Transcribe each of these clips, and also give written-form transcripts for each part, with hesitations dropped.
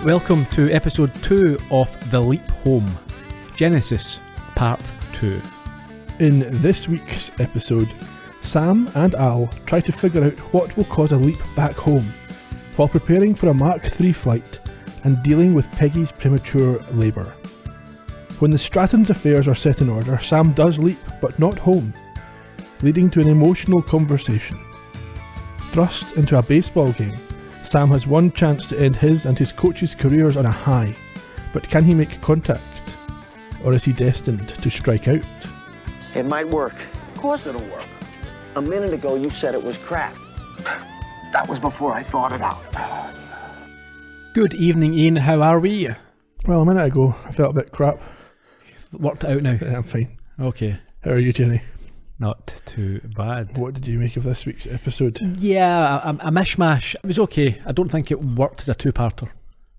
Welcome to episode 2 of The Leap Home, Genesis Part 2. In this week's episode, Sam and Al try to figure out what will cause a leap back home, while preparing for a Mark III flight and dealing with Peggy's premature labour. When the Strattons' affairs are set in order, Sam does leap, but not home, leading to an emotional conversation. Thrust into a baseball game, Sam has one chance to end his and his coach's careers on a high, but can he make contact? Or is he destined to strike out? It might work. Of course it'll work. A minute ago you said it was crap. That was before I thought it out. Good evening, Ian. How are we? Well, a minute ago I felt a bit crap. Worked it out now? I'm fine. Okay. How are you, Jenny? Not too bad. What did you make of this week's episode? Yeah, a mishmash. It was okay. I don't think it worked as a two-parter.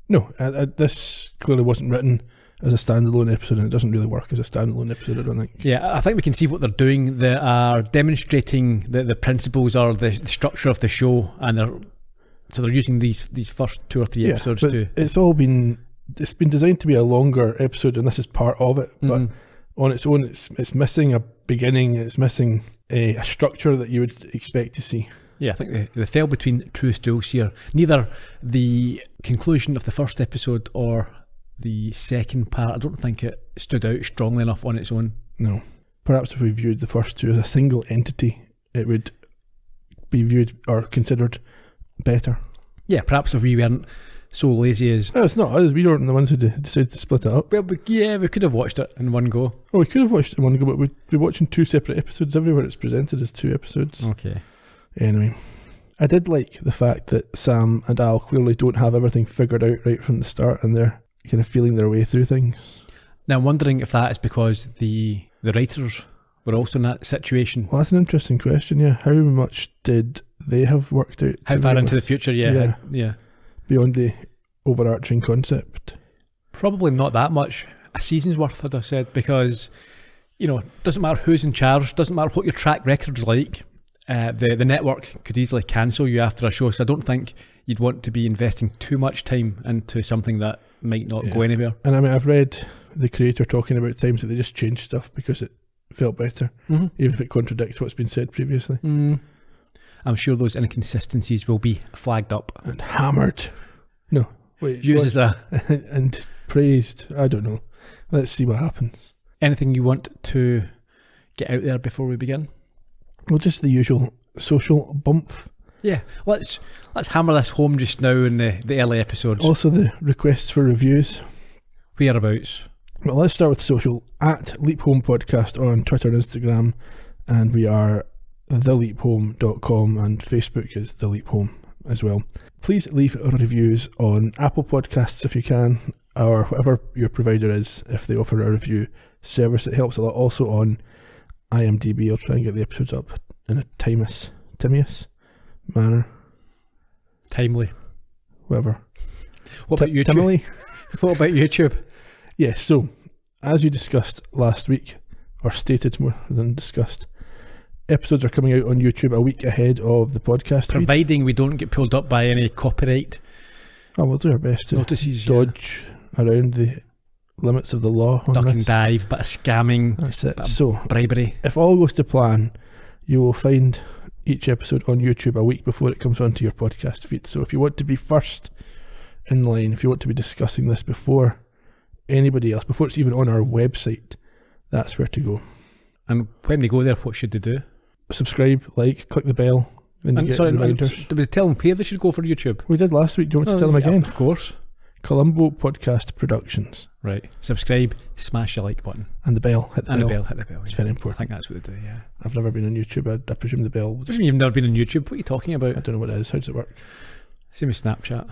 No, this clearly wasn't written as a standalone episode, and it doesn't really work as a standalone episode, I don't think. Yeah, I think we can see what they're doing. They are demonstrating the principles or the structure of the show, and they're using these first 2 or 3 episodes to... It's been designed to be a longer episode, and this is part of it, but on its own, it's missing a beginning, it's missing a structure that you would expect to see. Yeah, I think they fell between two stools here. Neither the conclusion of the first episode or the second part, I don't think it stood out strongly enough on its own. No. Perhaps if we viewed the first two as a single entity, it would be viewed or considered better. Yeah, perhaps if we weren't so lazy as... No, it's not us. We weren't the ones who decided to split it up. Well, we could have watched it in one go. Oh, we could have watched it in one go, but we'd be watching 2 separate episodes everywhere. It's presented as 2 episodes. Okay. Anyway, I did like the fact that Sam and Al clearly don't have everything figured out right from the start, and they're kind of feeling their way through things. Now, I'm wondering if that is because the writers were also in that situation. Well, that's an interesting question, yeah. How much did they have worked out? How far into the future, yeah. Beyond the overarching concept? Probably not that much. A season's worth, I'd have said, because, doesn't matter who's in charge, doesn't matter what your track record's like, the network could easily cancel you after a show, so I don't think you'd want to be investing too much time into something that might not go anywhere. And I mean, I've read the creator talking about times that they just changed stuff because it felt better, even if it contradicts what's been said previously. I'm sure those inconsistencies will be flagged up and hammered. No, wait, used as a and praised. I don't know. Let's see what happens. Anything you want to get out there before we begin? Well, just the usual social bump. Yeah, let's hammer this home just now in the early episodes. Also, the requests for reviews. Whereabouts? Well, let's start with social. At Leap Home Podcast on Twitter and Instagram, and we are theleaphome.com, and Facebook is The Leap Home as well. Please leave reviews on Apple Podcasts if you can, or whatever your provider is, if they offer a review service. It helps a lot. Also on IMDb, I'll try and get the episodes up in a timious manner. Timely. Whatever. What about YouTube? Timely? What about YouTube? Yes, so, as you discussed last week, or stated more than discussed, episodes are coming out on YouTube a week ahead of the podcast. Providing we don't get pulled up by any copyright. Oh, we'll do our best to dodge around the limits of the law. Duck and dive, bit of scamming. That's it. So, bribery. If all goes to plan, you will find each episode on YouTube a week before it comes onto your podcast feed. So if you want to be first in line, if you want to be discussing this before anybody else, before it's even on our website, that's where to go. And when they go there, what should they do? Subscribe, like, click the bell, and you get reminders. Did we tell them where they should go for YouTube? We did last week. Do you want to tell them again? Of course. Columbo Podcast Productions. Right. Subscribe, smash the like button. And the bell. Hit the bell. Hit the bell. It's very important. I think that's what they do, yeah. I've never been on YouTube. I presume the bell will just... You've never been on YouTube? What are you talking about? I don't know what it is. How does it work? Same as Snapchat.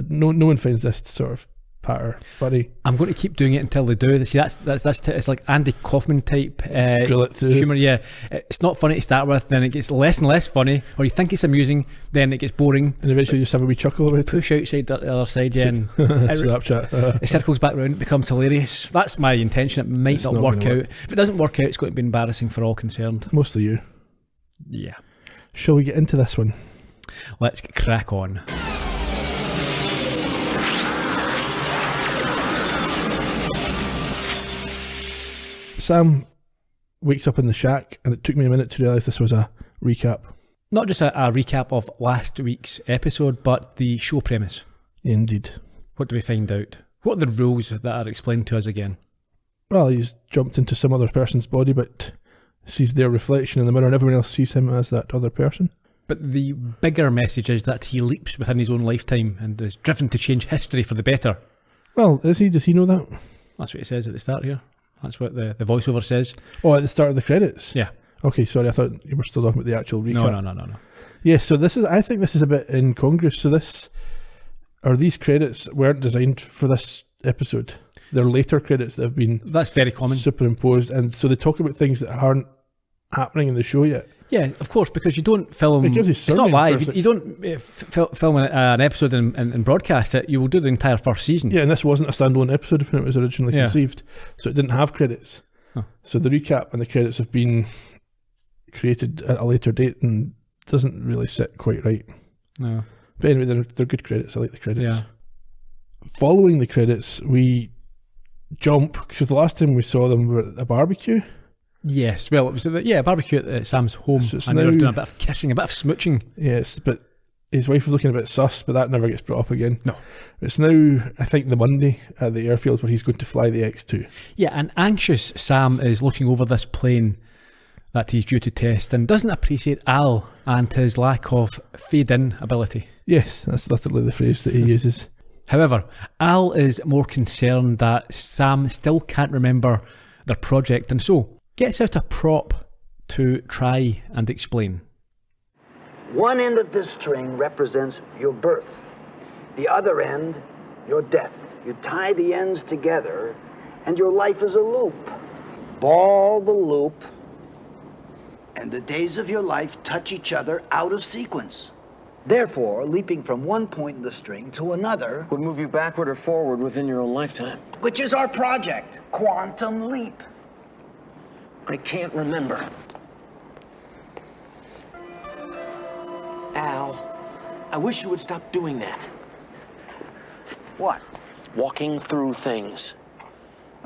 No one finds this sort of patter funny. I'm going to keep doing it until they do. See, that's it's like Andy Kaufman type drill it through. Humour. Yeah, it's not funny to start with, then it gets less and less funny, or you think it's amusing, then it gets boring, and eventually you just have a wee chuckle about it. Push outside the other side, yeah, and Snapchat. It circles back round, it becomes hilarious. That's my intention. It might not work out. If it doesn't work out, it's going to be embarrassing for all concerned. Mostly you. Yeah. Shall we get into this one? Let's crack on. Sam wakes up in the shack, and it took me a minute to realise this was a recap. Not just a recap of last week's episode, but the show premise. Indeed. What do we find out? What are the rules that are explained to us again? Well, he's jumped into some other person's body, but sees their reflection in the mirror, and everyone else sees him as that other person. But the bigger message is that he leaps within his own lifetime and is driven to change history for the better. Well, is he? Does he know that? That's what it says at the start here. That's what the voiceover says. Oh, at the start of the credits? Yeah. Okay, sorry, I thought you were still talking about the actual recap. No. Yeah, so I think this is a bit incongruous. So these credits weren't designed for this episode. They're later credits that have been... That's very common. ...superimposed, and so they talk about things that aren't happening in the show yet. Yeah, of course, because you don't film... It's not live. You don't film an episode and broadcast it. You will do the entire first season. Yeah, and this wasn't a standalone episode when it was originally conceived, so it didn't have credits. Oh. So the recap and the credits have been created at a later date and doesn't really sit quite right. No. But anyway, they're good credits. I like the credits. Yeah. Following the credits, we jump, because the last time we saw them were at a barbecue. Yes, well, it was a barbecue at Sam's home, So and they were doing a bit of kissing, a bit of smooching. Yes, but his wife was looking a bit sus, but that never gets brought up again. No. It's now, I think, the Monday at the airfield where he's going to fly the X2. Yeah, an anxious Sam is looking over this plane that he's due to test and doesn't appreciate Al and his lack of fade-in ability. Yes, that's literally the phrase that he uses. However, Al is more concerned that Sam still can't remember their project, and so gets out a prop to try and explain. One end of this string represents your birth. The other end, your death. You tie the ends together, and your life is a loop. Ball the loop, and the days of your life touch each other out of sequence. Therefore, leaping from one point in the string to another would move you backward or forward within your own lifetime. which is our project, Quantum Leap. I can't remember. Al, I wish you would stop doing that. What? Walking through things.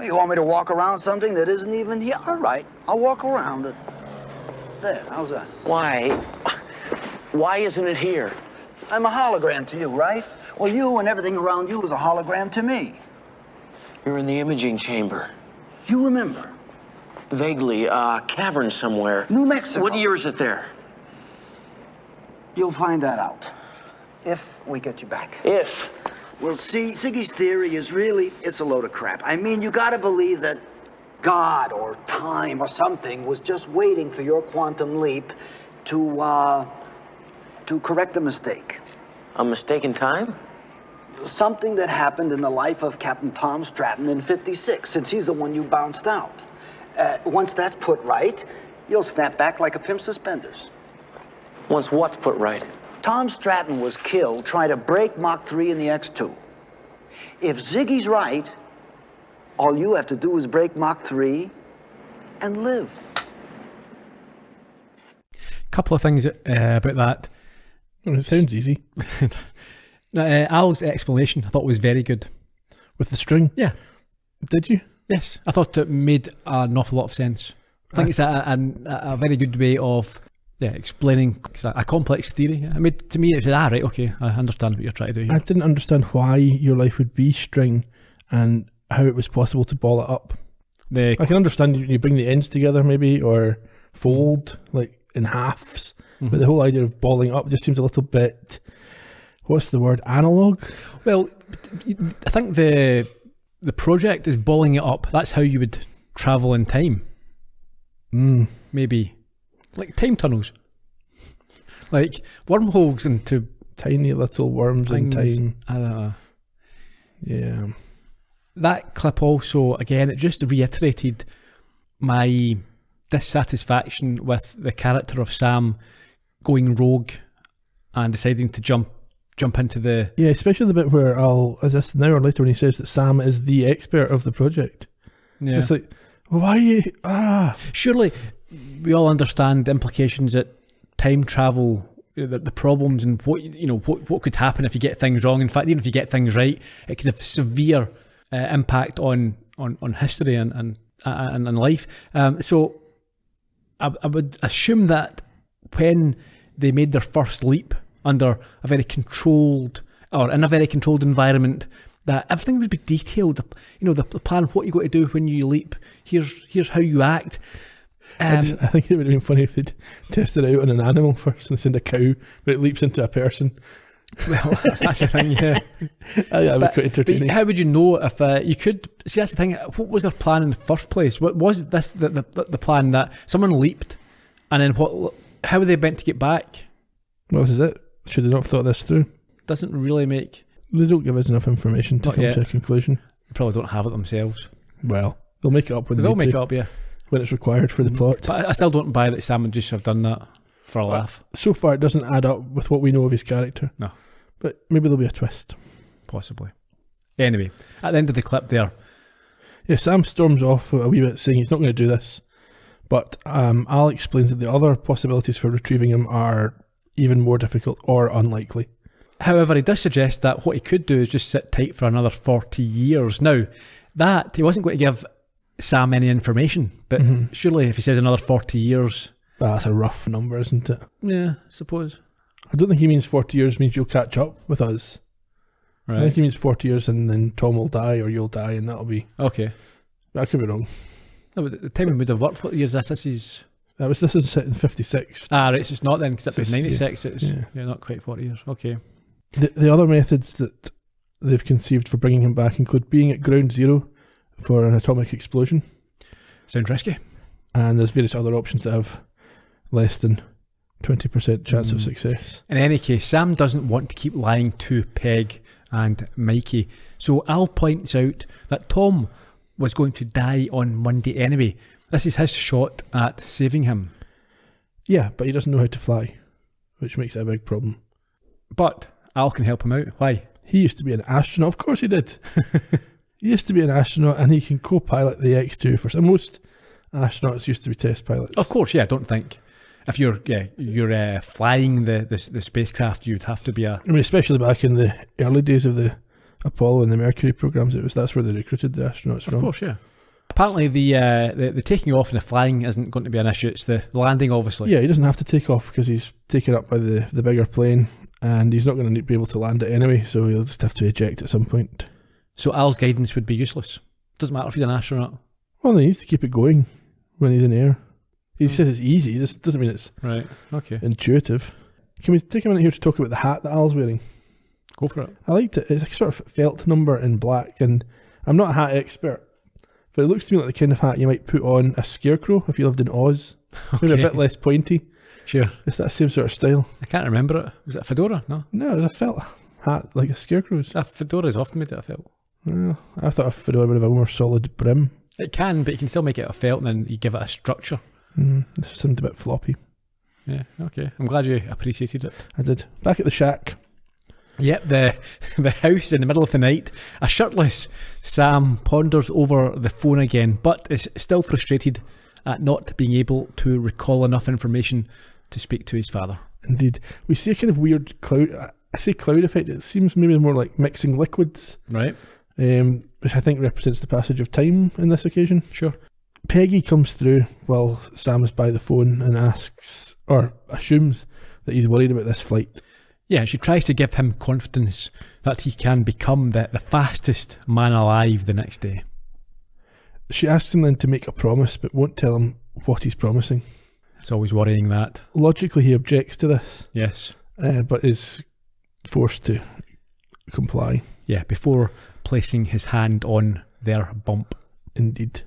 You want me to walk around something that isn't even here? All right, I'll walk around it. There, how's that? Why? Why isn't it here? I'm a hologram to you, right? Well, you and everything around you is a hologram to me. You're in the imaging chamber. You remember? Vaguely, a cavern somewhere. New Mexico. What year is it there? You'll find that out. If we get you back. If. Well, see, Ziggy's theory is really, it's a load of crap. I mean, you gotta believe that God or time or something was just waiting for your quantum leap to correct a mistake. A mistake in time? Something that happened in the life of Captain Tom Stratton in '56, since he's the one you bounced out. Once that's put right, you'll snap back like a pimp's suspenders. Once what's put right? Tom Stratton was killed trying to break Mach 3 in the X2. If Ziggy's right, all you have to do is break Mach 3 and live. Couple of things about that. Well, it sounds easy. Al's explanation I thought was very good. With the string? Yeah. Did you? Yes, I thought it made an awful lot of sense. I think it's a very good way of explaining a complex theory. I mean, to me, it was right, okay, I understand what you're trying to do here. I didn't understand why your life would be string and how it was possible to ball it up. I can understand you bring the ends together maybe, or fold, like in halves, but the whole idea of balling up just seems a little bit, what's the word, analog? Well, I think the project is balling it up. That's how you would travel in time. Maybe. Like time tunnels. Like wormholes into tiny little worms in time. I don't know. Yeah. That clip also, again, it just reiterated my dissatisfaction with the character of Sam going rogue and deciding to jump into the... Yeah, especially the bit where is this now or later when he says that Sam is the expert of the project. Yeah. It's like, why are you... Surely we all understand the implications that time travel, the problems and what could happen if you get things wrong. In fact, even if you get things right, it could have severe impact on history and in life. So I would assume that when they made their first leap under a very controlled, or in a very controlled environment, that everything would be detailed. You know, the plan, what you got to do when you leap. Here's how you act. I think it would have been funny if they'd tested it out on an animal first and send a cow, but it leaps into a person. Well, that's the thing, yeah. That would be quite entertaining. But how would you know if you could see? That's the thing. What was their plan in the first place? What was this the plan that someone leaped, and then what? How were they meant to get back? Well, this is it. Should they not have thought this through? Doesn't really make. They don't give us enough information to come to a conclusion. They probably don't have it themselves. Well, they'll make it up when they'll make it up, yeah, when it's required for the plot. But I still don't buy that Sam would just have done that for a laugh. So far, it doesn't add up with what we know of his character. No. But maybe there'll be a twist. Possibly. Anyway, at the end of the clip there. Yeah, Sam storms off a wee bit saying he's not going to do this. But Al explains that the other possibilities for retrieving him are even more difficult or unlikely. However, he does suggest that what he could do is just sit tight for another 40 years. Now, that he wasn't going to give Sam any information, but surely if he says another 40 years... That's a rough number, isn't it? Yeah, I suppose. I don't think he means 40 years means you'll catch up with us. Right. I think he means 40 years and then Tom will die or you'll die and that'll be... Okay. I could be wrong. No, but the timing would have worked. What year is this? This is set in 56. Ah, right, so it's not then, because it was 96. Yeah. It's not quite 40 years. Okay. The other methods that they've conceived for bringing him back include being at ground zero for an atomic explosion. Sounds risky. And there's various other options that have less than 20% chance of success. In any case, Sam doesn't want to keep lying to Peg and Mikey. So Al points out that Tom was going to die on Monday anyway. This is his shot at saving him. Yeah, but he doesn't know how to fly, which makes it a big problem. But Al can help him out. Why? He used to be an astronaut. Of course he did. He used to be an astronaut and he can co-pilot the X2 for some. Most astronauts used to be test pilots. Of course, yeah. I don't think if you're flying the spacecraft, you'd have to be a... I mean, especially back in the early days of the Apollo and the Mercury programs, that's where they recruited the astronauts from. Of course, yeah. Apparently the taking off and the flying isn't going to be an issue. It's the landing, obviously. Yeah, he doesn't have to take off because he's taken up by the bigger plane and he's not going to be able to land it anyway, so he'll just have to eject at some point. So Al's guidance would be useless. Doesn't matter if he's an astronaut. Well, he needs to keep it going when he's in air. He says it's easy, this doesn't mean it's right. Okay. Intuitive. Can we take a minute here to talk about the hat that Al's wearing? Go for it. I liked it. It's a sort of felt number in black, and I'm not a hat expert, but it looks to me like the kind of hat you might put on a scarecrow if you lived in Oz. Okay. Maybe a bit less pointy. Sure. It's that same sort of style. I can't remember it. Was it a fedora? No. No, it's a felt hat like a scarecrow's. A fedora is often made out of felt. Well, I thought a fedora would have a more solid brim. It can, but you can still make it a felt and then you give it a structure. This seemed a bit floppy. Yeah, okay. I'm glad you appreciated it. I did. Back at the shack. Yep, the house in the middle of the night. A shirtless Sam ponders over the phone again, but is still frustrated at not being able to recall enough information to speak to his father. Indeed. We see a kind of weird cloud. I say cloud effect. It seems maybe more like mixing liquids. Right. Which I think represents the passage of time in this occasion. Sure. Peggy comes through while Sam is by the phone and asks, or assumes, that he's worried about this flight. Yeah, she tries to give him confidence that he can become the fastest man alive the next day. She asks him then to make a promise, but won't tell him what he's promising. It's always worrying that. Logically, he objects to this. Yes. But is forced to comply. Yeah, before placing his hand on their bump. Indeed.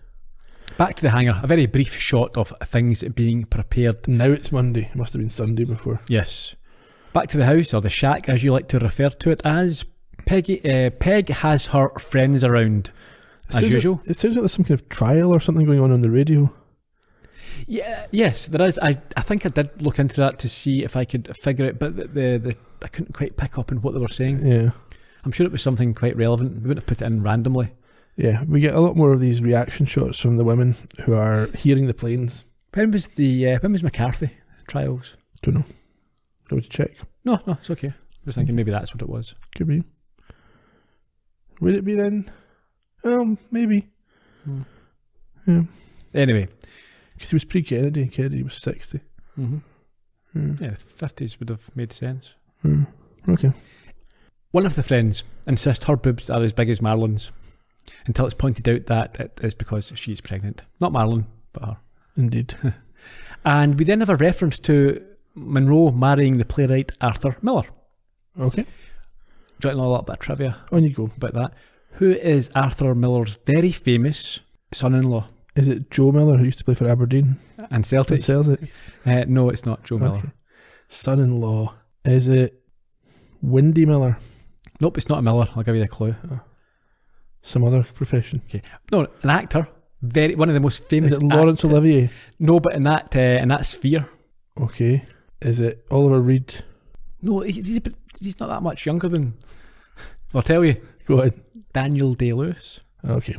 Back to the hangar, a very brief shot of things being prepared. Now it's Monday. It must have been Sunday before. Yes. Back to the house, or the shack as you like to refer to it as. Peg has her friends around, as usual. It sounds like there's some kind of trial or something going on the radio. Yeah, yes, there is. I think I did look into that to see if I could figure it, but I couldn't quite pick up on what they were saying. Yeah. I'm sure it was something quite relevant. We wouldn't have put it in randomly. Yeah, we get a lot more of these reaction shots from the women who are hearing the planes. When was McCarthy trials? Don't know. Do we check? No, it's okay. I was thinking maybe that's what it was. Could be. Would it be then? Maybe. Yeah. Anyway. Because he was pre-Kennedy, and Kennedy was 60. Yeah, 50s would have made sense. Okay. One of the friends insists her boobs are as big as Marlon's, until it's pointed out that it is because she's pregnant. Not Marlon, but her. Indeed. And we then have a reference to Monroe marrying the playwright Arthur Miller. Okay. Do you want to know a little bit of trivia On you go. about that? Who is Arthur Miller's very famous son-in-law? Is it Joe Miller, who used to play for Aberdeen? And Celtic? Celtic. No, it's not Joe Miller. Okay. Son-in-law. Is it Windy Miller? Nope, it's not a Miller. I'll give you the clue. Some other profession. Okay. No, an actor. One of the most famous. Is it Laurence Olivier? No, but in that sphere. Okay. Is it Oliver Reed? No, he's not that much younger than. I'll tell you. Go ahead. Daniel Day-Lewis Okay.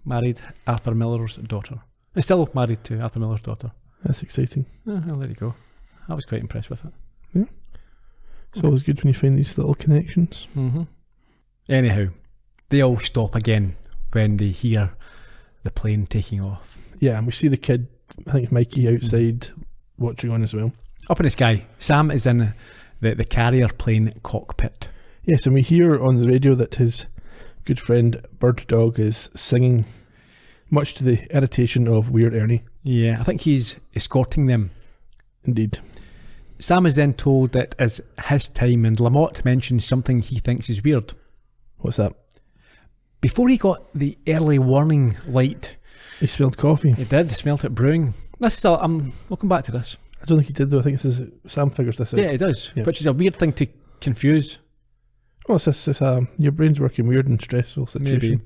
married Arthur Miller's daughter. And still married to Arthur Miller's daughter. That's exciting. Oh, well, there you go. I was quite impressed with it. Yeah. It's always good when you find these little connections. Anyhow, they all stop again when they hear the plane taking off. Yeah, and we see the kid, I think it's Mikey, outside watching on as well. Up in the sky, Sam is in the carrier plane cockpit. Yes, and we hear on the radio that his good friend Bird Dog is singing, much to the irritation of Weird Ernie. Yeah, I think he's escorting them. Indeed. Sam is then told that it's his time, and Lamotte mentions something he thinks is weird. What's that? Before he got the early warning light, He smelled coffee. he did, smelt it brewing. We'll come back to this. I don't think he did though. I think this is Sam figures this out. Yeah, it does, Yeah. which is a weird thing to confuse. Oh, it's this your brain's working weird in stressful situation. Maybe.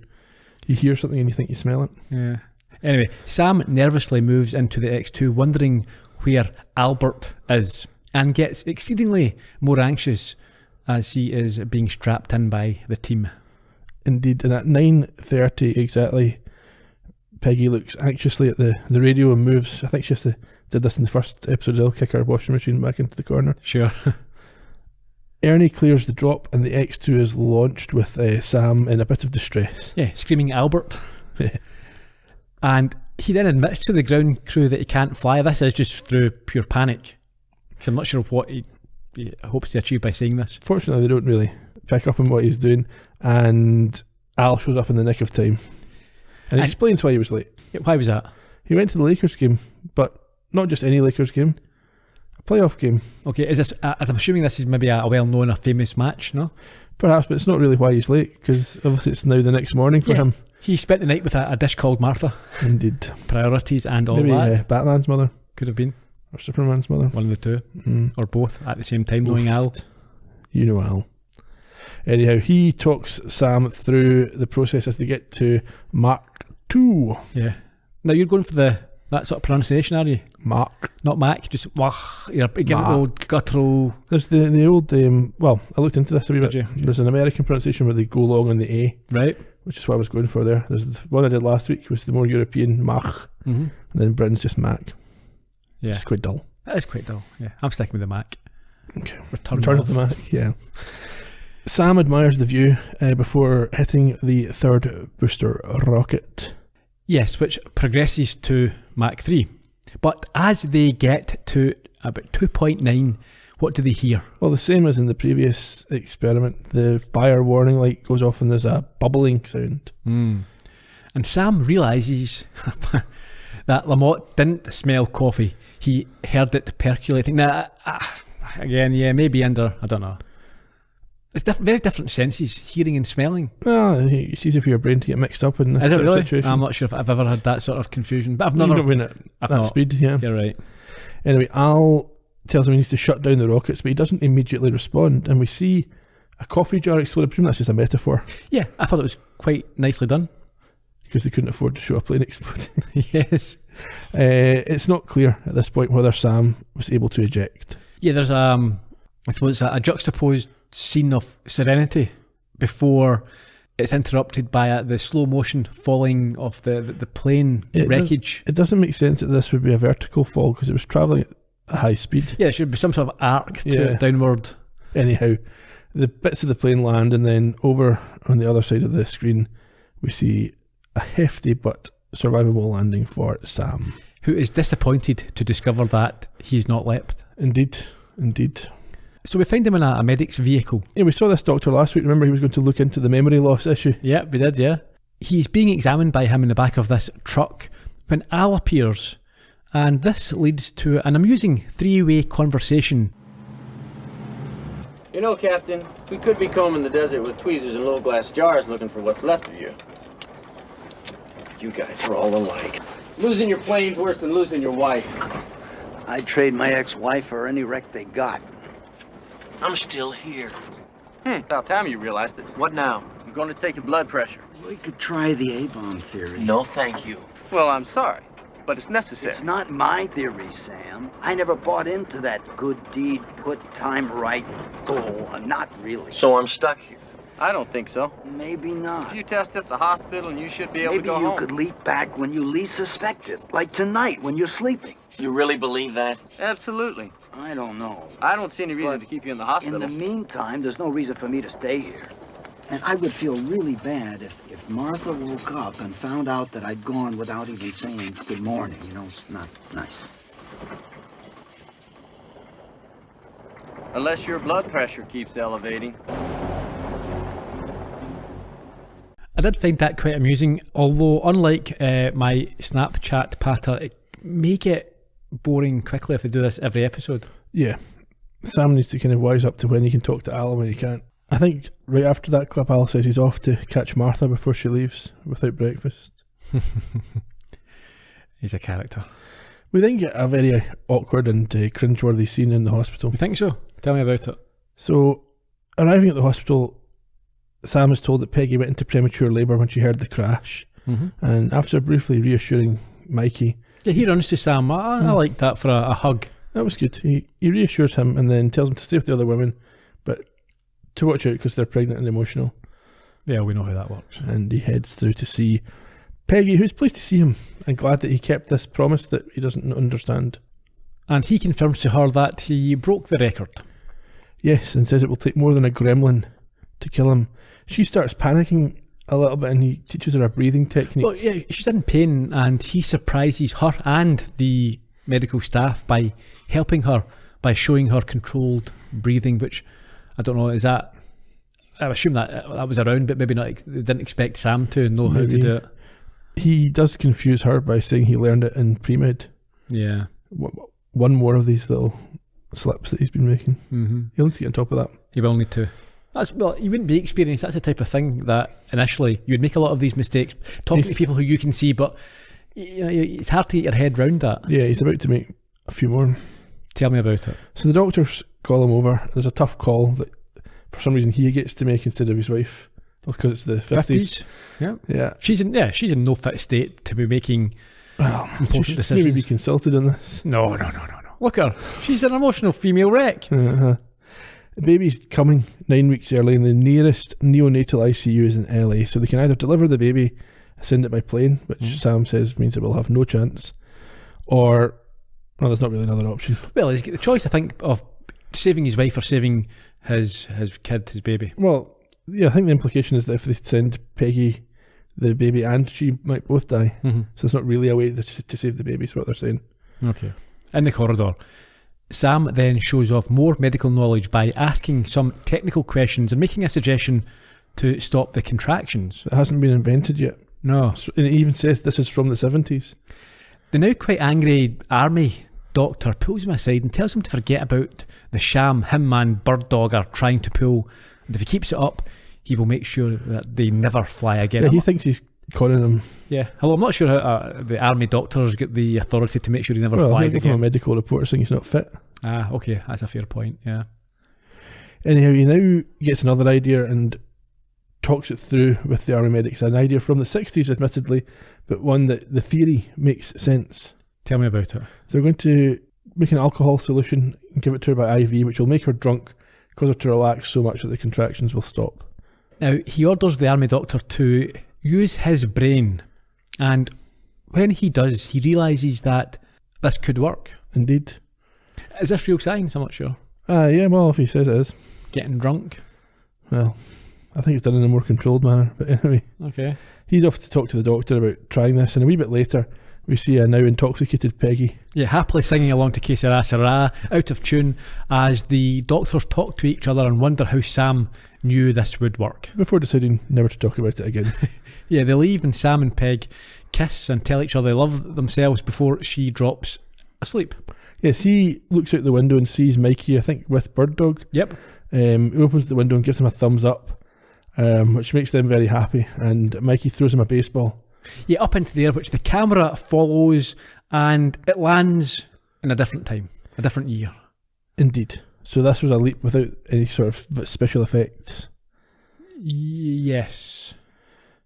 You hear something and you think you smell it. Yeah. Anyway, Sam nervously moves into the X2, wondering where Albert is, and gets exceedingly more anxious as he is being strapped in by the team. Indeed, and at 9:30 exactly, Peggy looks anxiously at the radio and moves. I think she did this in the first episode. I'll kick her washing machine back into the corner. Sure. Ernie clears the drop and the X2 is launched with Sam in a bit of distress. Yeah, screaming Albert. And he then admits to the ground crew that he can't fly. This is just through pure panic, because I'm not sure what he hopes to achieve by saying this. Fortunately, they don't really pick up on what he's doing, and Al shows up in the nick of time. And he explains why he was late. Why was that? He went to the Lakers game, but not just any Lakers game, a playoff game. Okay, is this? I'm assuming this is maybe a well-known, a famous match, no? Perhaps, but it's not really why he's late, because obviously it's now the next morning for him. He spent the night with a dish called Martha. Indeed. Priorities and all Maybe that. Batman's mother. Could have been. Or Superman's mother. One of the two. Or both at the same time, knowing Al. You know Al. Anyhow, he talks Sam through the process as they get to Mark 2. Yeah. Now you're going for that sort of pronunciation, are you? Mark. Not Mac, just Wach. You're giving it the old guttural. There's the old, well, I looked into this a wee bit. Did you? There's an American pronunciation where they go long on the A. Right. Which is what I was going for there. There's the one I did last week was the more European Mach. And then Britain's just Mac. Yeah. It's quite dull. That is quite dull. Yeah. I'm sticking with the Mac. Okay. Return of the Mac, yeah. Sam admires the view before hitting the third booster rocket. Yes, which progresses to Mach 3. But as they get to about 2.9, what do they hear? Well, the same as in the previous experiment. The fire warning light goes off and there's a bubbling sound. And Sam realises that Lamotte didn't smell coffee. He heard it percolating. Now, again, yeah, maybe under, I don't know. It's very different senses, hearing and smelling. Well, it's easy for your brain to get mixed up in this Is it sort really? of situation. I'm not sure if I've ever had that sort of confusion, but I've You've never. not been at that speed, yeah. You're right. Anyway, Al tells him he needs to shut down the rockets, but he doesn't immediately respond, and we see a coffee jar explode. I presume that's just a metaphor, Yeah, I thought it was quite nicely done. because they couldn't afford to show a plane exploding. Yes. It's not clear at this point whether Sam was able to eject. Yeah, there's I suppose a juxtaposed scene of serenity before it's interrupted by the slow motion falling of the plane wreckage. It doesn't make sense that this would be a vertical fall, because it was travelling at a high speed. Yeah, it should be some sort of arc to it downward. Anyhow, the bits of the plane land, and then over on the other side of the screen we see a hefty but survivable landing for Sam. Who is disappointed to discover that he's not leapt. Indeed. So we find him in a medic's vehicle. Yeah, we saw this doctor last week. Remember, he was going to look into the memory loss issue. Yeah, we did, yeah. He's being examined by him in the back of this truck when Al appears, and this leads to an amusing three-way conversation. You know, Captain, we could be combing the desert with tweezers and little glass jars looking for what's left of you. You guys are all alike. Losing your plane's worse than losing your wife. I'd trade my ex-wife for any wreck they got. I'm still here. About time you realized it. What now? I'm going to take your blood pressure. We could try the A-bomb theory. No, thank you. Well, I'm sorry, but it's necessary. It's not my theory, Sam. I never bought into that good deed, put time right bull. Not really. So I'm stuck here. I don't think so. Maybe not. If you test at the hospital and you should be able Maybe to go you home. could leap back when you least suspect it. Like tonight when you're sleeping. You really believe that? Absolutely. I don't know. I don't see any reason But to keep you in the In hospital. the meantime, there's no reason for me to stay here. And I would feel really bad if Martha woke up and found out that I'd gone without even saying good morning. You know, it's not nice. Unless your blood pressure keeps elevating. I did find that quite amusing, although unlike my Snapchat patter, it may get boring quickly if they do this every episode. Yeah. Sam needs to kind of wise up to when he can talk to Al and when he can't. I think right after that clip, Al says he's off to catch Martha before she leaves without breakfast. He's a character. We then get a very awkward and cringeworthy scene in the hospital. You think so? Tell me about it. So, arriving at the hospital, Sam is told that Peggy went into premature labour when she heard the crash. And after briefly reassuring Mikey... Yeah, he runs to Sam. I like that for a hug. That was good. He reassures him and then tells him to stay with the other women, but to watch out because they're pregnant and emotional. Yeah, we know how that works. And he heads through to see Peggy, who's pleased to see him and glad that he kept this promise that he doesn't understand. And he confirms to her that he broke the record. Yes, and says it will take more than a gremlin to kill him. She starts panicking a little bit and he teaches her a breathing technique. Well, yeah, she's in pain and he surprises her and the medical staff by helping her, by showing her controlled breathing, which I don't know, is that... I assume that was around, but maybe not. They didn't expect Sam to know how to do it. He does confuse her by saying he learned it in pre-med. Yeah. One more of these little slips that he's been making. He'll need to get on top of that. He will need to. You wouldn't be experienced. That's the type of thing that initially you would make a lot of these mistakes talking to people who you can see, but you know, it's hard to get your head round that. Yeah, he's about to make a few more. Tell me about it. So the doctors call him over. There's a tough call that for some reason he gets to make instead of his wife, because it's the 50s. Yeah. She's in no fit state to be making important decisions. Maybe be consulted on this. No. Look at her. She's an emotional female wreck. The baby's coming 9 weeks early, and the nearest neonatal ICU is in LA, so they can either deliver the baby, send it by plane, which Sam says means it will have no chance, or there's not really another option. Well, he's got the choice, I think, of saving his wife or saving his kid, his baby. Well, yeah, I think the implication is that if they send Peggy the baby and she might both die, so it's not really a way to save the baby, is what they're saying. Okay. In the corridor, Sam then shows off more medical knowledge by asking some technical questions and making a suggestion to stop the contractions. It hasn't been invented yet. No. And it even says this is from the 70s. The now quite angry army doctor pulls him aside and tells him to forget about the sham him and Bird Dog are trying to pull, and if he keeps it up, he will make sure that they never fly again. Yeah, he thinks he's conning him. Yeah, although I'm not sure how the army doctors get the authority to make sure he never flies maybe from a again. medical report saying he's not fit. Ah, okay, that's a fair point, yeah. Anyhow, he now gets another idea and talks it through with the army medics. An idea from the 60s, admittedly, but one that the theory makes sense. Tell me about it. They're going to make an alcohol solution and give it to her by IV, which will make her drunk, cause her to relax so much that the contractions will stop. Now, he orders the army doctor to use his brain, and when he does, he realises that this could work. Indeed. Is this real science? I'm not sure. Yeah, well, if he says it is. Getting drunk? Well, I think it's done in a more controlled manner, but anyway. Okay. He's off to talk to the doctor about trying this, and a wee bit later, we see a now intoxicated Peggy. Yeah, happily singing along to Que Sera Sera, out of tune, as the doctors talk to each other and wonder how Sam knew this would work. Before deciding never to talk about it again. Yeah, they leave and Sam and Peg kiss and tell each other they love themselves before she drops asleep. Yes, he looks out the window and sees Mikey, I think, with Bird Dog. Yep. He opens the window and gives him a thumbs up, which makes them very happy, and Mikey throws him a baseball. Yeah, up into the air, which the camera follows, and it lands in a different time, a different year. Indeed. So this was a leap without any sort of special effects. Yes.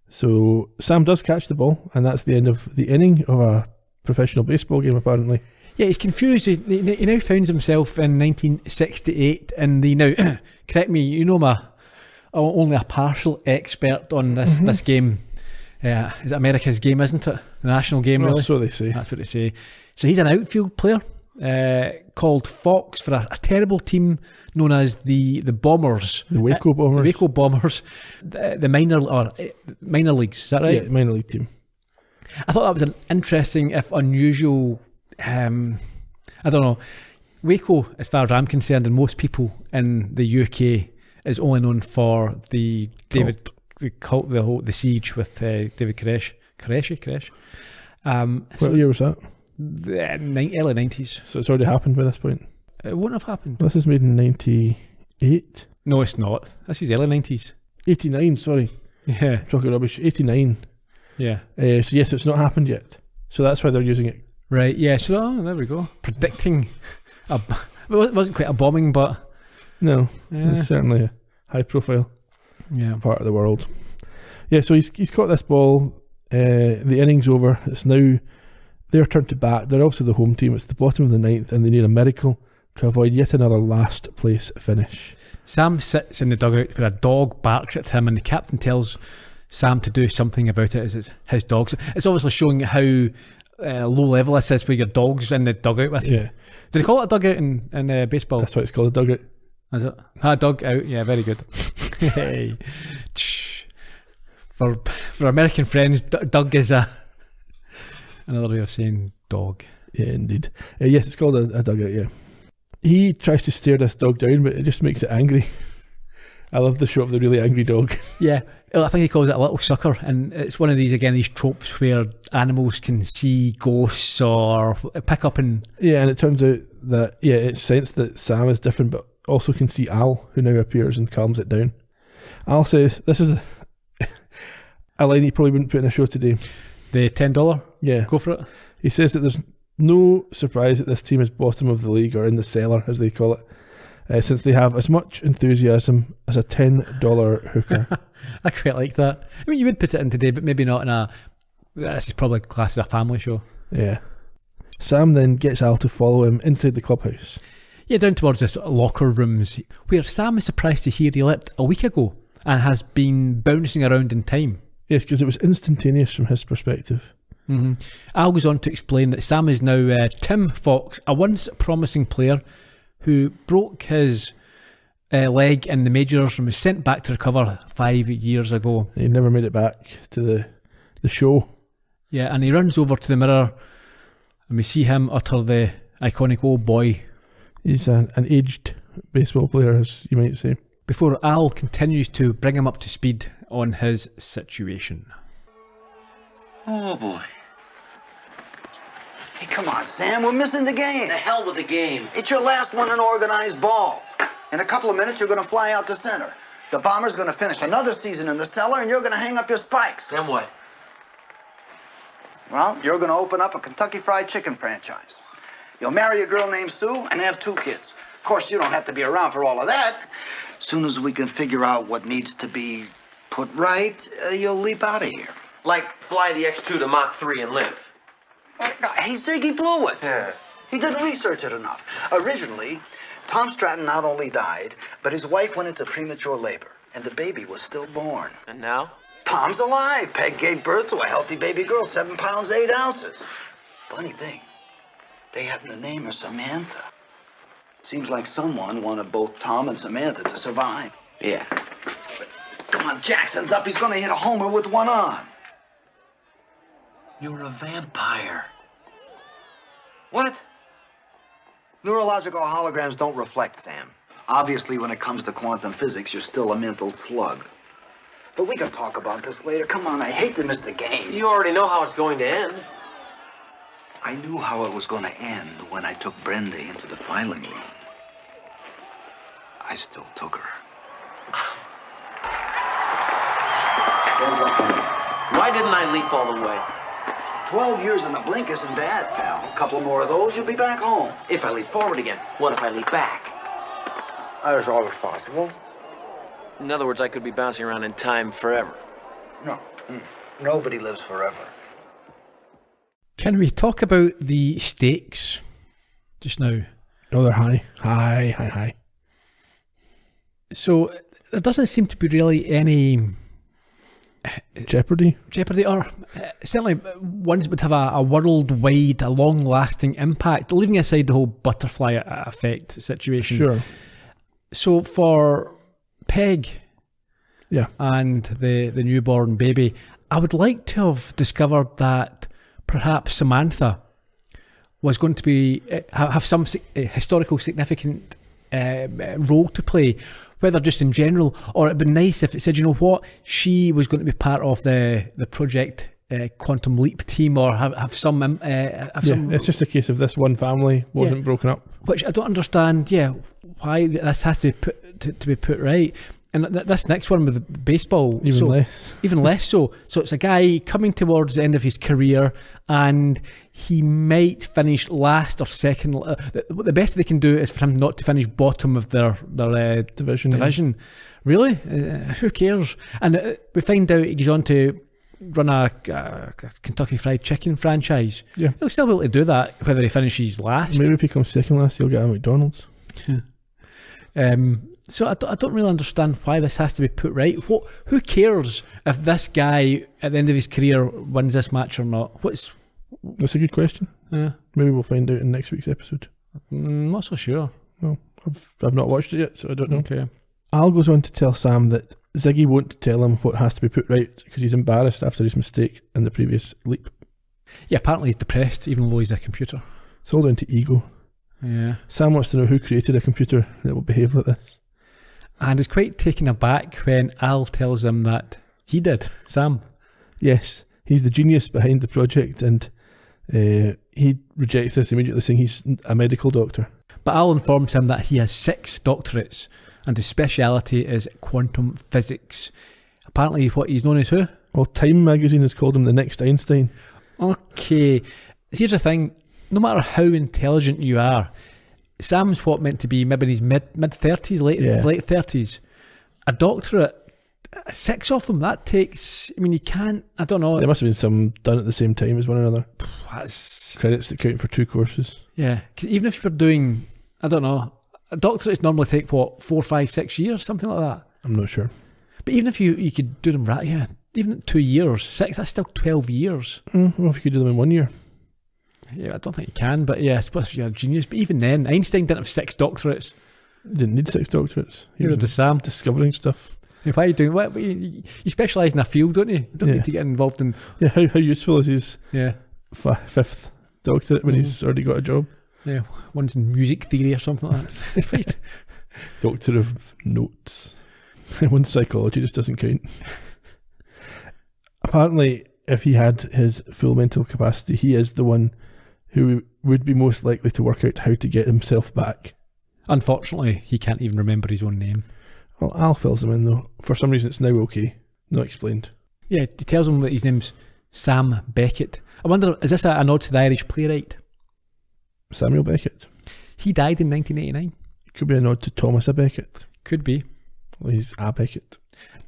So Sam does catch the ball, and that's the end of the inning of a professional baseball game, apparently. Yeah, he's confused. He now finds himself in 1968 in the, now, correct me, you know, I'm only a partial expert on this game. Is it America's game, isn't it? The national game, Well, really? so they say. That's what they say. So he's an outfield player called Fox for a terrible team known as the Bombers. The Waco Bombers. The Waco Bombers. The minor leagues, is that right? Yeah, minor league team. I thought that was an interesting, if unusual, I don't know. Waco, as far as I'm concerned, and most people in the UK, is only known for the the siege with David Koresh. What year was that? The early 90s. So it's already happened by this point. It wouldn't have happened. This is made in 98? No, it's not. This is early 90s. 89, sorry. Yeah. Talking rubbish. 89. Yeah. So yes, it's not happened yet. So that's why they're using it. Right, yeah. So there we go. Predicting. It wasn't quite a bombing, but. No, Yeah. it's certainly a high profile Yeah. part of the world. Yeah, so he's caught this ball. The inning's over. It's now their turn to bat. They're also the home team. It's the bottom of the ninth, and they need a miracle to avoid yet another last place finish. Sam sits in the dugout where a dog barks at him, and the captain tells Sam to do something about it as it's his dog. So it's obviously showing how low level this is, where your dog's in the dugout with you. Yeah. Did they call it a dugout in baseball? That's why it's called a dugout. Is it? Dug out. Yeah, very good. Hey. For American friends, Doug is another way of saying dog. Yeah, indeed. Yes, it's called a dugout, yeah. He tries to stare this dog down, but it just makes it angry. I love the shot of the really angry dog. Yeah, I think he calls it a little sucker, and it's one of these tropes where animals can see ghosts or pick up and... Yeah, and it turns out that, it's sensed that Sam is different, but also can see Al, who now appears and calms it down. Al says, this is a line he probably wouldn't put in a show today. The $10? Yeah. Go for it. He says that there's no surprise that this team is bottom of the league, or in the cellar, as they call it, since they have as much enthusiasm as a $10 hooker. I quite like that. I mean, you would put it in today, but maybe not in a... This is probably classed as a family show. Yeah. Sam then gets Al to follow him inside the clubhouse. Yeah, down towards the sort of locker rooms, where Sam is surprised to hear he left a week ago and has been bouncing around in time. Yes, because it was instantaneous from his perspective. Mm-hmm. Al goes on to explain that Sam is now Tim Fox, a once promising player who broke his leg in the majors and was sent back to recover 5 years ago. He never made it back to the show. Yeah, and he runs over to the mirror and we see him utter the iconic "oh boy." He's an aged baseball player, as you might say. Before Al continues to bring him up to speed on his situation. Oh, boy. Hey, come on, Sam. We're missing the game. The hell with the game. It's your last one in organized ball. In a couple of minutes, you're going to fly out to center. The Bombers going to finish another season in the cellar, and you're going to hang up your spikes. Then what? Well, you're going to open up a Kentucky Fried Chicken franchise. You'll marry a girl named Sue and have 2 kids. Of course, you don't have to be around for all of that. As soon as we can figure out what needs to be put right, you'll leap out of here. Like fly the X2 to Mach 3 and live. Hey, Ziggy blew it. Yeah. He didn't research it enough. Originally, Tom Stratton not only died, but his wife went into premature labor, and the baby was still born. And now? Tom's alive. Peg gave birth to a healthy baby girl, 7 pounds, 8 ounces. Funny thing, they happen to name her Samantha. Seems like someone wanted both Tom and Samantha to survive. Yeah. But come on, Jackson's up. He's gonna hit a homer with one on. You're a vampire. What? Neurological holograms don't reflect, Sam. Obviously, when it comes to quantum physics, you're still a mental slug. But we can talk about this later. Come on, I hate to miss the game. You already know how it's going to end. I knew how it was going to end when I took Brenda into the filing room. I still took her. Why didn't I leap all the way? 12 years in the blink isn't bad, pal. A couple more of those, you'll be back home. If I leap forward again, what if I leap back? That is always possible. In other words, I could be bouncing around in time forever. No. Nobody lives forever. Can we talk about the stakes just now? Oh, they're high. High. So there doesn't seem to be really any Jeopardy? or certainly ones would have a worldwide, a long-lasting impact, leaving aside the whole butterfly effect situation. Sure. So for Peg Yeah. and the newborn baby, I would like to have discovered that perhaps Samantha was going to be have some historical significant role to play, whether just in general, or it'd be nice if it said, you know what, she was going to be part of the project Quantum Leap team, or have some some. It's just a case of this one family wasn't broken up. Which I don't understand. Yeah, why this has to be put right. And this next one with the baseball, even less so. So it's a guy coming towards the end of his career, and he might finish last or second. The best they can do is for him not to finish bottom of their division. Yeah. Really? Who cares? And we find out he's on to run a Kentucky Fried Chicken franchise. Yeah. He'll still be able to do that whether he finishes last. Maybe if he comes second last, he'll get a McDonald's. So I don't really understand why this has to be put right. Who cares if this guy at the end of his career wins this match or not? That's a good question. Yeah. Maybe we'll find out in next week's episode. Not so sure. Well, I've not watched it yet, so I don't know. Okay. Al goes on to tell Sam that Ziggy won't tell him what has to be put right because he's embarrassed after his mistake in the previous leap. Yeah, apparently he's depressed even though he's a computer. It's all down to ego. Yeah. Sam wants to know who created a computer that will behave like this. And is quite taken aback when Al tells him that he did, Sam. Yes, he's the genius behind the project, and he rejects this immediately, saying he's a medical doctor. But Al informs him that he has 6 doctorates and his speciality is quantum physics. Apparently what he's known as who? Well, Time magazine has called him the next Einstein. Okay, here's the thing. No matter how intelligent you are, Sam's meant to be maybe in his mid-30s, late 30s. A doctorate, 6 of them, that takes, I mean, you can't, I don't know. There must have been some done at the same time as one another. That's credits that count for 2 courses. Yeah, because even if you're doing, I don't know, a doctorates normally take 4, 5, 6 years, something like that. I'm not sure. But even if you could do them right, yeah, even 2 years, 6, that's still 12 years. Well, if you could do them in 1 year. Yeah, I don't think you can, but yeah, I suppose if you're a genius. But even then, Einstein didn't have 6 doctorates. He didn't need 6 doctorates. He Neither was did Sam. discovering stuff. Why are you doing what? You specialise in a field, don't you? You don't need to get involved in. Yeah, how useful is his 5th doctorate when he's already got a job? Yeah, one's in music theory or something like that. Right. Doctor of notes. One's psychology just doesn't count. Apparently, if he had his full mental capacity, he is the one who would be most likely to work out how to get himself back. Unfortunately, he can't even remember his own name. Well, Al fills him in though. For some reason it's now okay. Not explained. Yeah, he tells him that his name's Sam Beckett. I wonder, is this a nod to the Irish playwright? Samuel Beckett. He died in 1989. Could be a nod to Thomas A. Beckett. Could be. Well, he's A. Beckett.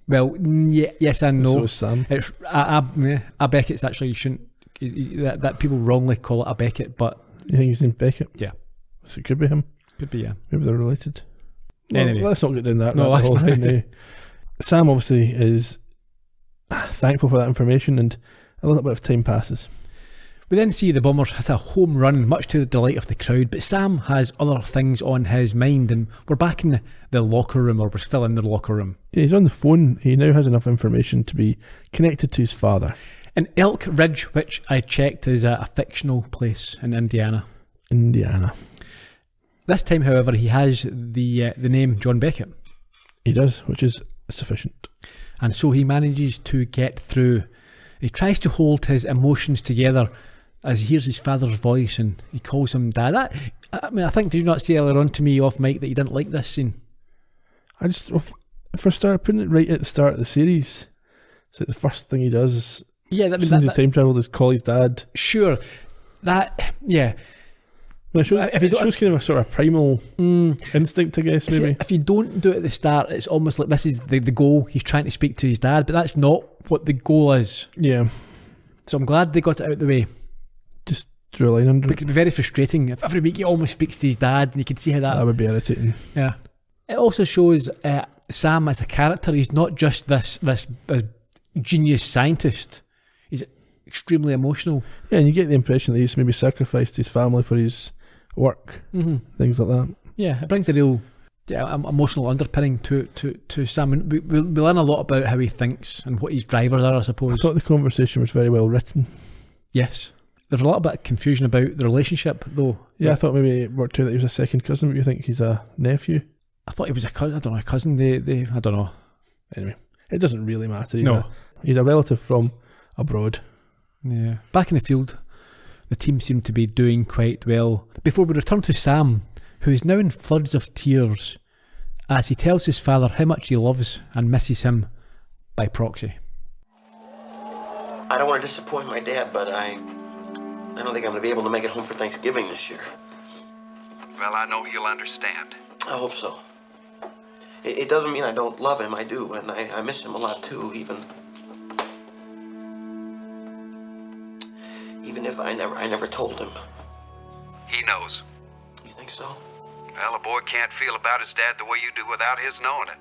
Well, yes and no. So is Sam. It's a Beckett's actually, you shouldn't, that people wrongly call it a Beckett, but... You think his name's Beckett? Yeah. So it could be him. Could be, yeah. Maybe they're related. Well, anyway. Let's not get down that. No, let's not. Now. Sam obviously is thankful for that information, and a little bit of time passes. We then see the Bombers hit a home run, much to the delight of the crowd, but Sam has other things on his mind, and we're back in the locker room, or we're still in the locker room. Yeah, he's on the phone. He now has enough information to be connected to his father. In Elk Ridge, which I checked is a fictional place in Indiana. This time, however, he has the name John Beckett. He does, which is sufficient. And so he manages to get through. He tries to hold his emotions together as he hears his father's voice and he calls him Dad. I think, did you not say earlier on to me off mic that you didn't like this scene? I just, for a start, putting it right at the start of the series, it's like the first thing he does is, as soon as he time travelled, is call his dad. Sure. Yeah. Well, it shows kind of a sort of primal instinct, I guess, maybe. See, if you don't do it at the start, it's almost like this is the goal. He's trying to speak to his dad, but that's not what the goal is. Yeah. So I'm glad they got it out of the way. Just drew a line under it. It could be very frustrating if every week he almost speaks to his dad, and you can see how that would be irritating. Yeah. It also shows Sam as a character. He's not just this genius scientist. He's extremely emotional. Yeah, and you get the impression that he's maybe sacrificed his family for his work, things like that. Yeah, it brings a real emotional underpinning to Sam. And we learn a lot about how he thinks and what his drivers are, I suppose. I thought the conversation was very well written. Yes. There's a lot of confusion about the relationship, though. Yeah, I thought maybe it worked out that he was a second cousin, but you think he's a nephew? I thought he was a cousin. I don't know, a cousin. They I don't know. Anyway, it doesn't really matter. He's a relative from abroad. Yeah. Back in the field, the team seemed to be doing quite well. Before we return to Sam, who is now in floods of tears as he tells his father how much he loves and misses him by proxy. I don't want to disappoint my dad, but I don't think I'm going to be able to make it home for Thanksgiving this year. Well, I know he'll understand. I hope so. It doesn't mean I don't love him. I do, and I miss him a lot too, even if I never told him. He knows. You think so? Well, a boy can't feel about his dad the way you do without his knowing it.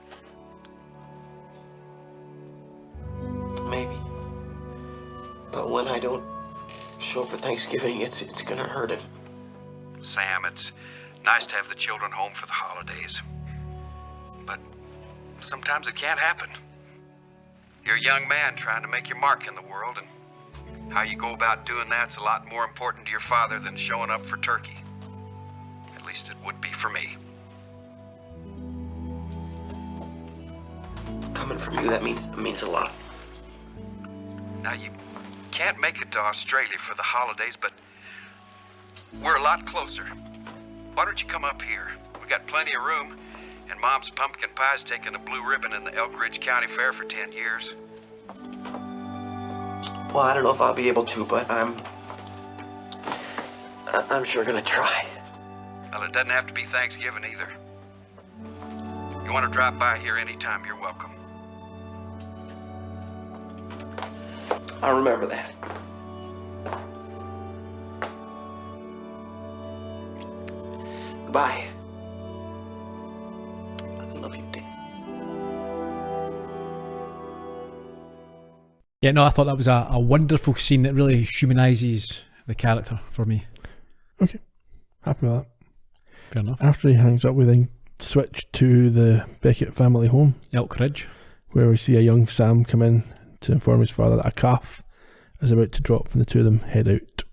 Maybe. But when I don't show up for Thanksgiving, it's gonna hurt him. Sam, it's nice to have the children home for the holidays. But sometimes it can't happen. You're a young man trying to make your mark in the world, and how you go about doing that's a lot more important to your father than showing up for turkey. At least it would be for me. Coming from you, that means a lot. Now, you can't make it to Australia for the holidays, but we're a lot closer. Why don't you come up here? We got plenty of room, and Mom's pumpkin pie's taken a blue ribbon in the Elk Ridge County Fair for 10 years. Well, I don't know if I'll be able to, but I'm sure gonna try. Well, it doesn't have to be Thanksgiving either. You want to drop by here anytime, you're welcome. I'll remember that. Goodbye. I love you, Dad. Yeah, no, I thought that was a wonderful scene that really humanises the character for me. Okay, happy with that. Fair enough. After he hangs up, we then switch to the Beckett family home. Elk Ridge. Where we see a young Sam come in to inform his father that a calf is about to drop, and the two of them head out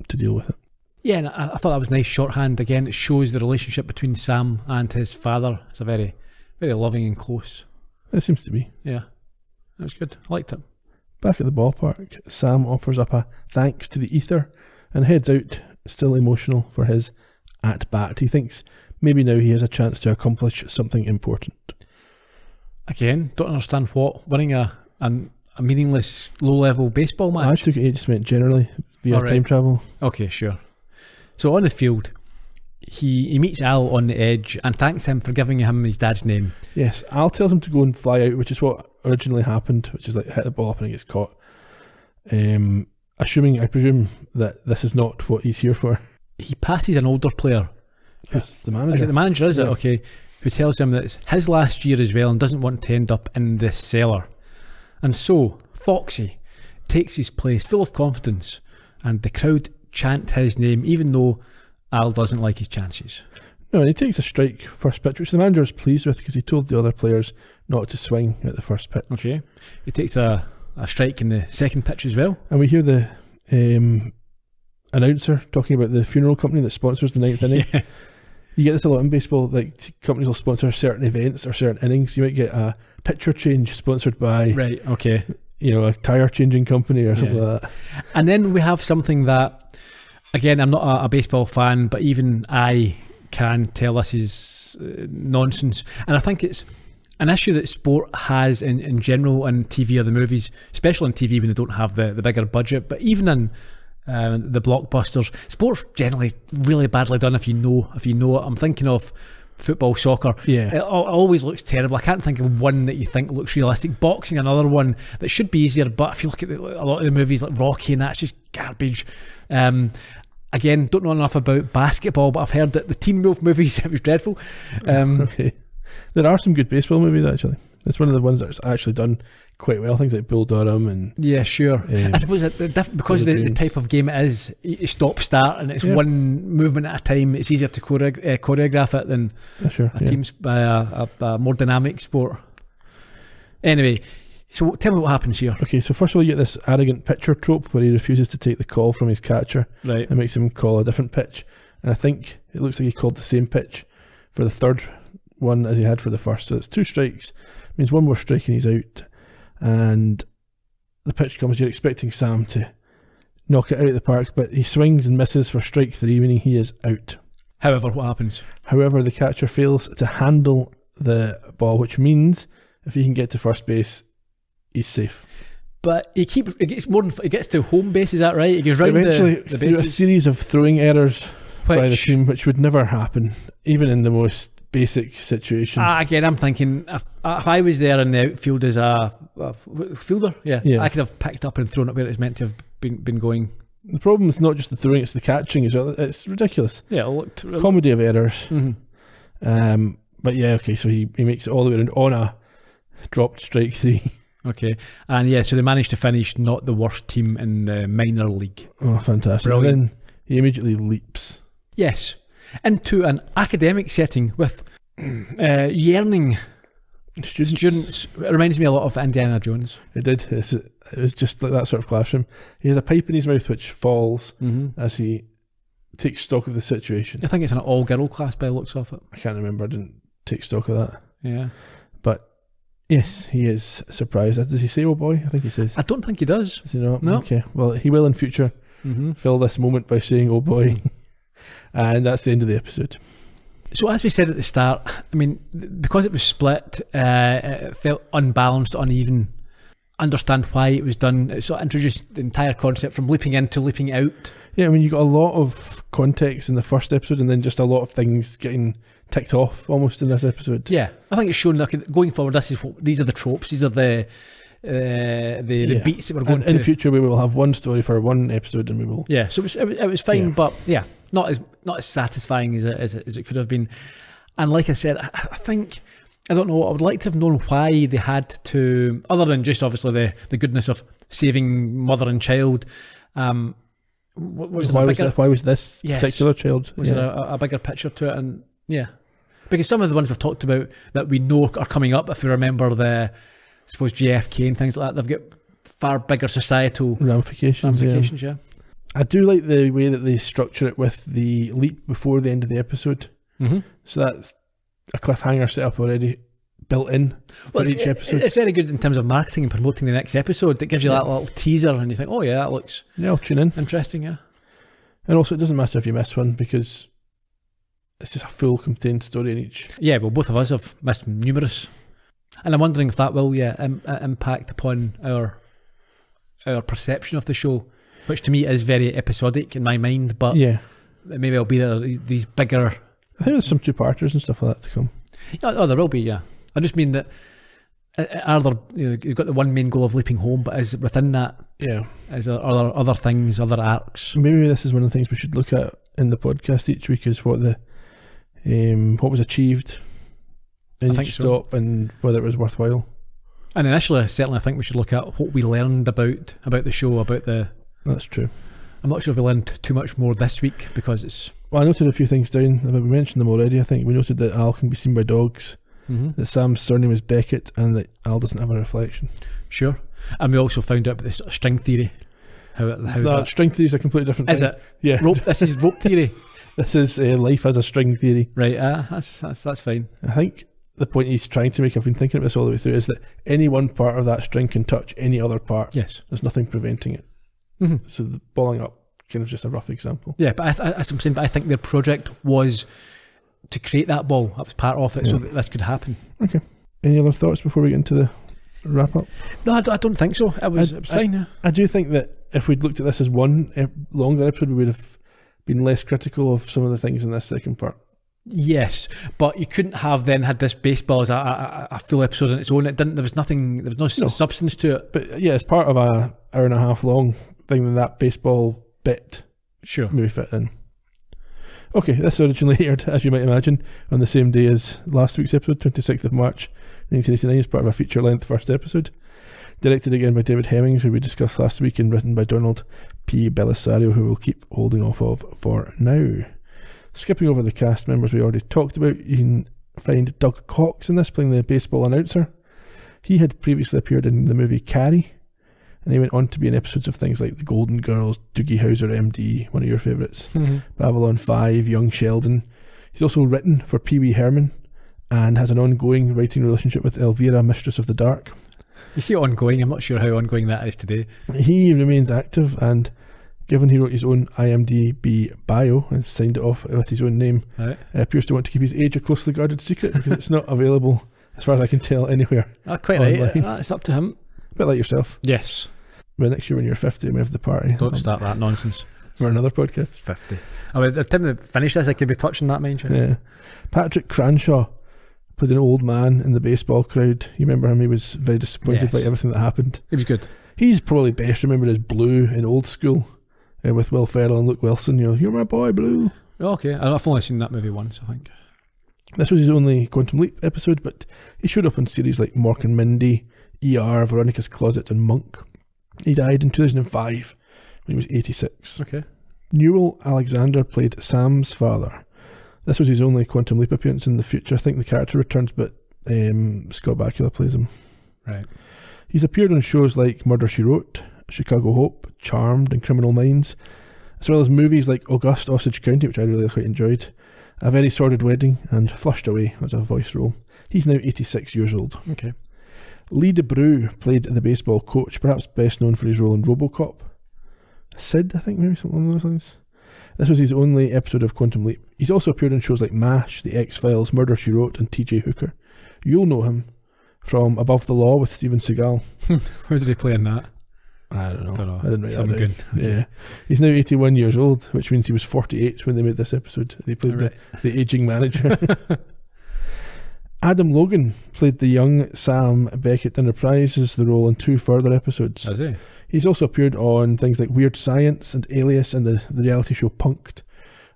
to deal with it. Yeah, and I thought that was nice shorthand. Again, it shows the relationship between Sam and his father. It's a very, very loving and close. It seems to be. Yeah, that was good. I liked it. Back at the ballpark, Sam offers up a thanks to the ether and heads out, still emotional for his at-bat. He thinks maybe now he has a chance to accomplish something important. Again, don't understand what. Winning a meaningless low-level baseball match? I took it, just meant generally via time travel. Okay, sure. So on the field, he meets Al on the edge and thanks him for giving him his dad's name. Yes, Al tells him to go and fly out, which is what originally happened, which is like hit the ball up and he gets caught. I presume that this is not what he's here for. He passes an older player. Who's the manager? Is it the manager, is it? Yeah. Okay. Who tells him that it's his last year as well and doesn't want to end up in the cellar. And so, Foxy takes his place full of confidence and the crowd chant his name even though Al doesn't like his chances. No, and he takes a strike first pitch, which the manager is pleased with because he told the other players not to swing at the first pitch. Okay. He takes a a strike in the second pitch as well. And we hear the announcer talking about the funeral company that sponsors the ninth inning. Yeah. You get this a lot in baseball, like companies will sponsor certain events or certain innings. You might get a pitcher change sponsored by, Right, okay. a tire changing company or something like that. And then we have something that, again, I'm not a baseball fan, but even I can tell this is nonsense. And I think it's an issue that sport has in general in TV or the movies, especially in TV when they don't have the bigger budget, but even in the blockbusters, sport's generally really badly done if you know it. I'm thinking of football, soccer. Yeah. It always looks terrible. I can't think of one that you think looks realistic. Boxing, another one that should be easier, but if you look at a lot of the movies like Rocky and that's just garbage. Again, don't know enough about basketball, but I've heard that the Teen Wolf movies, it was dreadful. Okay. There are some good baseball movies, actually. It's one of the ones that's actually done quite well. Things like Bull Durham and... Yeah, sure. I suppose because of the type of game it is, stop-start, and it's one movement at a time, it's easier to choreograph it than a team's a more dynamic sport. Anyway, so tell me what happens here. Okay, so first of all, you get this arrogant pitcher trope where he refuses to take the call from his catcher. Right. And makes him call a different pitch. And I think it looks like he called the same pitch for the third one as he had for the first. So it's 2 strikes. Means one more strike and he's out. And the pitch comes, you're expecting Sam to knock it out of the park, but he swings and misses for strike 3, meaning he is out. However, what happens? However, the catcher fails to handle the ball, which means if he can get to first base, he's safe. But it gets to home base, is that right? It goes round eventually the through a bases. series of throwing errors by the team, which would never happen, even in the most basic situation. Again, I'm thinking if I was there in the outfield as a fielder, I could have picked up and thrown it where it's meant to have been going. The problem is not just the throwing; it's the catching as well. It's ridiculous. Yeah, it looked comedy of errors. Mm-hmm. But yeah, okay. So he makes it all the way around on a dropped strike 3. Okay, and so they managed to finish not the worst team in the minor league. Oh, fantastic! Brilliant. And then he immediately leaps. Yes, into an academic setting with yearning students. It reminds me a lot of Indiana Jones. It did. It was just like that sort of classroom. He has a pipe in his mouth which falls as he takes stock of the situation. I think it's an all-girl class by the looks of it. I can't remember. I didn't take stock of that. Yeah. But yes, he is surprised. Does he say, "Oh boy"? I think he says. I don't think he does. Does he not? No. Okay. Well, he will in future fill this moment by saying, "Oh boy." And that's the end of the episode. So as we said at the start, I mean, because it was split, it felt unbalanced, uneven. Understand why it was done. It sort of introduced the entire concept from leaping in to leaping out. Yeah, I mean, you got a lot of context in the first episode and then just a lot of things getting ticked off almost in this episode. Yeah, I think it's shown that going forward, these are the tropes, these are the beats that we're going to. In future, we will have one story for one episode and we will... Yeah, so it was fine, but yeah, not as satisfying as it could have been. And like I said, I think, I don't know, I would like to have known why they had to, other than just obviously the goodness of saving mother and child. Why was this particular child? Was there a bigger picture to it? And yeah, because some of the ones we've talked about that we know are coming up, if you remember I suppose JFK and things like that, they've got far bigger societal ramifications. Yeah. I do like the way that they structure it with the leap before the end of the episode. Mm-hmm. So that's a cliffhanger set up already, built in for each episode. It's very good in terms of marketing and promoting the next episode. It gives you that little teaser and you think, oh yeah, that looks I'll tune in. Interesting, yeah. And also it doesn't matter if you miss one because it's just a full contained story in each. Yeah, well, both of us have missed numerous. And I'm wondering if that will impact upon our perception of the show, which to me is very episodic in my mind, but maybe it'll be these bigger... I think there's some 2-parters and stuff like that to come. Oh, there will be, yeah. I just mean that you've got the one main goal of leaping home, but is within that, is there other things, other arcs? Maybe this is one of the things we should look at in the podcast each week, is what was achieved in each stop and whether it was worthwhile. And initially, certainly, I think we should look at what we learned about the show, That's true. I'm not sure if we learned too much more this week because it's... Well, I noted a few things down. We mentioned them already. I think we noted that Al can be seen by dogs, that Sam's surname is Beckett, and that Al doesn't have a reflection. Sure. And we also found out about this sort of string theory. String theory is a completely different thing. Is it? Yeah. This is rope theory. This is life as a string theory. Right, that's fine. I think the point he's trying to make, I've been thinking about this all the way through, is that any one part of that string can touch any other part. Yes. There's nothing preventing it. Mm-hmm. So the balling up, kind of just a rough example. Yeah, but as I'm saying, but I think their project was to create that ball. That was part of it, so that this could happen. Okay. Any other thoughts before we get into the wrap up? No, I don't think so. It was fine. Yeah. I do think that if we'd looked at this as one longer episode, we would have been less critical of some of the things in this second part. Yes, but you couldn't have then had this baseball as a full episode on its own. It didn't. There was nothing. There was no substance to it. But yeah, it's part of a hour and a half long thing that baseball bit maybe fit in. Okay, this originally aired, as you might imagine, on the same day as last week's episode, 26th of March 1989, as part of a feature-length first episode. Directed again by David Hemmings, who we discussed last week, and written by Donald P. Belisario, who we'll keep holding off of for now. Skipping over the cast members we already talked about, you can find Doug Cox in this, playing the baseball announcer. He had previously appeared in the movie Carrie, and he went on to be in episodes of things like The Golden Girls, Doogie Howser MD, one of your favourites, Babylon 5, Young Sheldon. He's also written for Pee Wee Herman, and has an ongoing writing relationship with Elvira, Mistress of the Dark. You see ongoing, I'm not sure how ongoing that is today. He remains active, and given he wrote his own IMDb bio and signed it off with his own name, appears to want to keep his age a closely guarded secret because it's not available, as far as I can tell, anywhere. Quite online. Right. It's up to him. A bit like yourself. Yes. But next year when you're 50, we have the party. Don't start that nonsense. For another podcast. 50. By the time they finish this, I could be touching that, mind you. Yeah. Patrick Cranshaw played an old man in the baseball crowd. You remember him? He was very disappointed by everything that happened. He was good. He's probably best remembered as Blue in Old School, with Will Ferrell and Luke Wilson. You're my boy, Blue. Okay, I've only seen that movie once, I think. This was his only Quantum Leap episode, but he showed up in series like Mork and Mindy, ER, Veronica's Closet, and Monk. He died in 2005 when he was 86. Okay. Newell Alexander played Sam's father. This was his only Quantum Leap appearance. In the future, I think the character returns, but Scott Bakula plays him. Right. He's appeared on shows like Murder, She Wrote, Chicago Hope, Charmed, and Criminal Minds, as well as movies like August Osage County, which I really quite enjoyed, A Very Sordid Wedding, and Flushed Away as a voice role. He's now 86 years old. Okay. Lee DeBrew played the baseball coach, perhaps best known for his role in RoboCop. Sid, I think, maybe something along those lines. This was his only episode of Quantum Leap. He's also appeared in shows like MASH, The X-Files, Murder, She Wrote, and TJ Hooker. You'll know him from Above the Law with Steven Seagal. Where did he play in that? I don't know. I didn't write that down. good. Yeah. He's now 81 years old, which means he was 48 when they made this episode. He played the aging manager. Adam Logan played the young Sam Beckett and reprises the role in 2 further episodes. Has he? He's also appeared on things like Weird Science and Alias and the reality show Punk'd.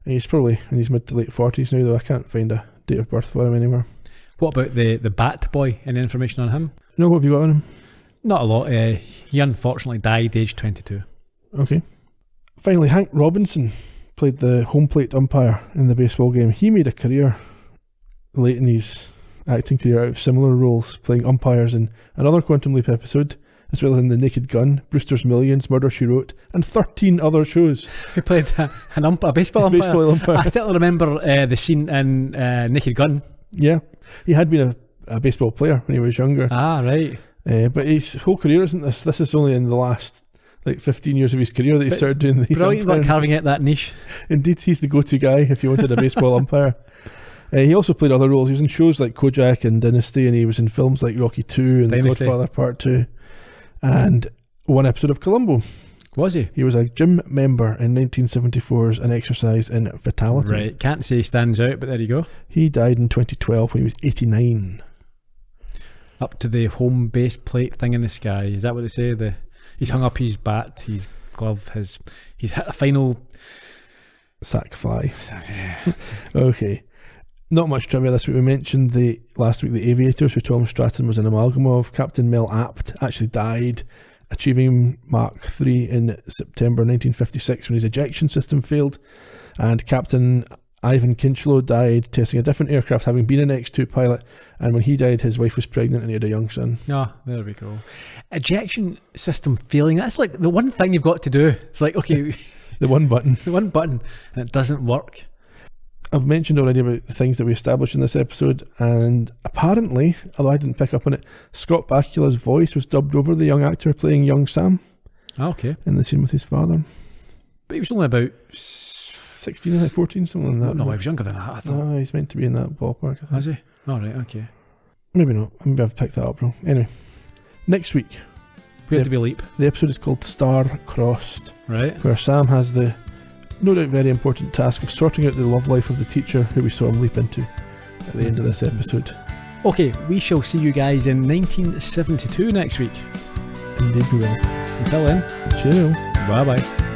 And he's probably in his mid to late 40s now, though I can't find a date of birth for him anymore. What about the Bat Boy? Any information on him? No, what have you got on him? Not a lot. He unfortunately died aged 22. Okay. Finally, Hank Robinson played the home plate umpire in the baseball game. He made a career late in his acting career out of similar roles, playing umpires in another Quantum Leap episode, as well as in The Naked Gun, Brewster's Millions, Murder, She Wrote, and 13 other shows. He played a baseball umpire. Baseball umpire. I certainly remember the scene in Naked Gun. Yeah. He had been a baseball player when he was younger. Ah, right. But his whole career isn't this. This is only in the last 15 years of his career that he started doing these. Brilliant about carving out that niche. Indeed, he's the go-to guy if you wanted a baseball umpire. He also played other roles. He was in shows like Kojak and Dynasty, and he was in films like Rocky 2 and Dynasty. The Godfather Part 2, and one episode of Columbo. Was he? He was a gym member in 1974's An Exercise in Vitality. Right, can't say he stands out, but there you go. He died in 2012 when he was 89. Up to the home base plate thing in the sky. Is that what they say? He's hung up his bat, his glove, he's hit a final sack fly. Okay. Not much trivia this week. We mentioned last week the Aviators, who Tom Stratton was an amalgam of. Captain Mel Apt actually died achieving Mark III in September 1956 when his ejection system failed, and Captain Ivan Kinchlow died testing a different aircraft, having been an X-2 pilot, and when he died, his wife was pregnant and he had a young son. Ah, there we go. Ejection system failing. That's like the one thing you've got to do. It's like, okay, The one button. the one button, and it doesn't work. I've mentioned already about the things that we established in this episode, and apparently, although I didn't pick up on it, Scott Bakula's voice was dubbed over the young actor playing young Sam Ah, okay. in the scene with his father. But he was only about 16, I think 14, something like that. No, he was younger than that, I thought. No, he's meant to be in that ballpark, I think. Was he? All right, okay. Maybe not. Maybe I've picked that up wrong. Anyway, next week, Where do we leap? the episode is called Star Crossed, Right. where Sam has the no doubt very important task of sorting out the love life of the teacher who we saw him leap into at the end of this episode. Okay, we shall see you guys in 1972 next week. Indeed we will. Until then, Cheerio. bye bye.